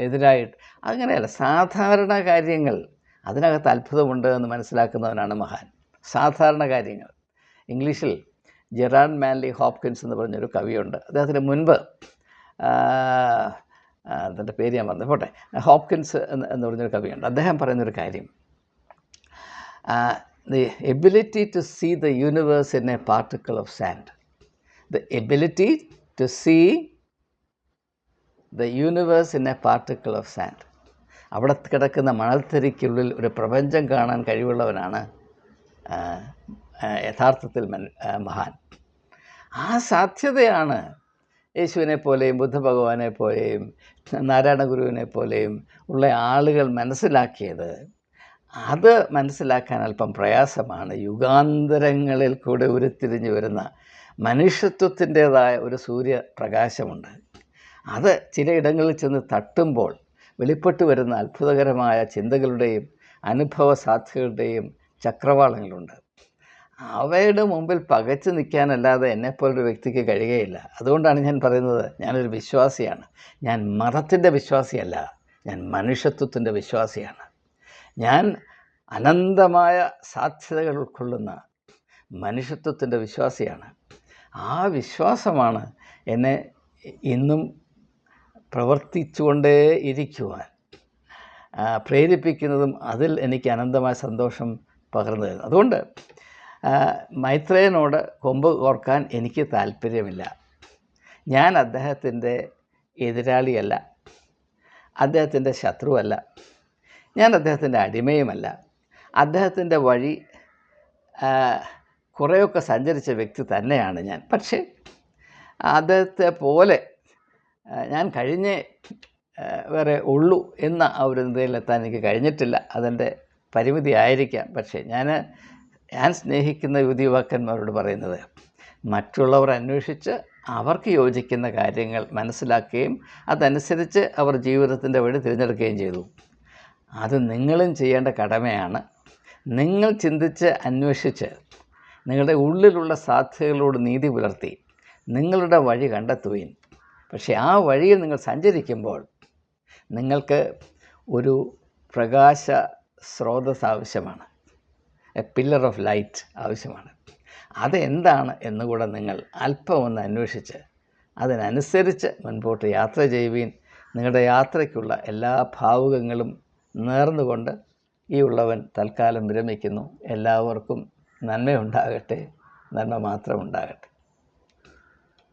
എതിരായിട്ട് അങ്ങനെയല്ല, സാധാരണ കാര്യങ്ങൾ, അതിനകത്ത് അത്ഭുതമുണ്ട് എന്ന് മനസ്സിലാക്കുന്നവനാണ് മഹാൻ. സാധാരണ കാര്യങ്ങൾ. ഇംഗ്ലീഷിൽ ജെറാഡ് മാൻലി ഹോപ്കിൻസ് എന്ന് പറഞ്ഞൊരു കവിയുണ്ട്. അദ്ദേഹത്തിന് മുൻപ് അതിൻ്റെ പേര് ഞാൻ പറഞ്ഞു പോട്ടെ, ഹോപ്കിൻസ് എന്ന് പറഞ്ഞൊരു കവിയുണ്ട്. അദ്ദേഹം പറയുന്നൊരു കാര്യം, the ability to see the universe in a particle of sand. The ability to see the universe in a particle of sand. അവിടെ കിടക്കുന്ന മണൽത്തരിക്കുള്ളിൽ ഒരു പ്രപഞ്ചം കാണാൻ കഴിവുള്ളവനാണ് യഥാർത്ഥത്തിൽ മഹാൻ. ആ സാധ്യതയാണ് യേശുവിനെ പോലെയും ബുദ്ധഭഗവാനെ പോലെയും നാരായണ ഗുരുവിനെ പോലെയും ഉള്ള ആളുകൾ മനസ്സിലാക്കിയത്. അത് മനസ്സിലാക്കാൻ അല്പം പ്രയാസമാണ്. യുഗാന്തരങ്ങളിൽ കൂടെ ഉരുത്തിരിഞ്ഞു വരുന്ന മനുഷ്യത്വത്തിൻ്റേതായ ഒരു സൂര്യപ്രകാശമുണ്ട്. അത് ചിലയിടങ്ങളിൽ ചെന്ന് തട്ടുമ്പോൾ വെളിപ്പെട്ടു വരുന്ന അത്ഭുതകരമായ ചിന്തകളുടെയും അനുഭവ സാധ്യതകളുടെയും ചക്രവാളങ്ങളുണ്ട്. അവയുടെ മുമ്പിൽ പകച്ചു നിൽക്കാനല്ലാതെ എന്നെപ്പോലൊരു വ്യക്തിക്ക് കഴിയുകയില്ല. അതുകൊണ്ടാണ് ഞാൻ പറയുന്നത്, ഞാനൊരു വിശ്വാസിയാണ്. ഞാൻ മതത്തിൻ്റെ വിശ്വാസിയല്ല, ഞാൻ മനുഷ്യത്വത്തിൻ്റെ വിശ്വാസിയാണ്. ഞാൻ അനന്തമായ സാധ്യതകൾ ഉൾക്കൊള്ളുന്ന മനുഷ്യത്വത്തിൻ്റെ വിശ്വാസിയാണ്. ആ വിശ്വാസമാണ് എന്നെ ഇന്നും പ്രവർത്തിച്ചുകൊണ്ടേ ഇരിക്കുവാൻ പ്രേരിപ്പിക്കുന്നതും അതിൽ എനിക്ക് അനന്തമായ സന്തോഷം പകർന്നു തരുന്നു. അതുകൊണ്ട് മൈത്രേയനോട് കൊമ്പ് കോർക്കാൻ എനിക്ക് താല്പര്യമില്ല. ഞാൻ അദ്ദേഹത്തിൻ്റെ എതിരാളിയല്ല, അദ്ദേഹത്തിൻ്റെ ശത്രുവല്ല, ഞാൻ അദ്ദേഹത്തിൻ്റെ അടിമയുമല്ല. അദ്ദേഹത്തിൻ്റെ വഴി കുറേയൊക്കെ സഞ്ചരിച്ച വ്യക്തി തന്നെയാണ് ഞാൻ. പക്ഷേ അദ്ദേഹത്തെ പോലെ ഞാൻ കഴിഞ്ഞേ വേറെ ഉള്ളൂ എന്ന ആ ഒരു നിലയിലെത്താൻ എനിക്ക് കഴിഞ്ഞിട്ടില്ല. അതെൻ്റെ പരിമിതി ആയിരിക്കാം. പക്ഷേ ഞാൻ സ്നേഹിക്കുന്ന യുവതി യുവാക്കന്മാരോട് പറയുന്നത്, മറ്റുള്ളവർ അന്വേഷിച്ച് അവർക്ക് യോജിക്കുന്ന കാര്യങ്ങൾ മനസ്സിലാക്കുകയും അതനുസരിച്ച് അവർ ജീവിതത്തിൻ്റെ വഴി തിരഞ്ഞെടുക്കുകയും ചെയ്തു. അത് നിങ്ങളും ചെയ്യേണ്ട കടമയാണ്. നിങ്ങൾ ചിന്തിച്ച് അന്വേഷിച്ച് നിങ്ങളുടെ ഉള്ളിലുള്ള സാധ്യതകളോട് നീതി പുലർത്തി നിങ്ങളുടെ വഴി കണ്ടെത്തുകയും, പക്ഷേ ആ വഴിയിൽ നിങ്ങൾ സഞ്ചരിക്കുമ്പോൾ നിങ്ങൾക്ക് ഒരു പ്രകാശ സ്രോതസ് ആവശ്യമാണ്, എ പില്ലർ ഓഫ് ലൈറ്റ് ആവശ്യമാണ്. അതെന്താണ് എന്നുകൂടെ നിങ്ങൾ അല്പം ഒന്ന് അന്വേഷിച്ച് അതിനനുസരിച്ച് മുൻപോട്ട് യാത്ര ചെയ്യുവീൻ. നിങ്ങളുടെ യാത്രയ്ക്കുള്ള എല്ലാ ഭാവുകങ്ങളും നേർന്നുകൊണ്ട് ഈ ഉള്ളവൻ തൽക്കാലം വിരമിക്കുന്നു. എല്ലാവർക്കും നന്മയുണ്ടാകട്ടെ, നന്മ മാത്രമുണ്ടാകട്ടെ.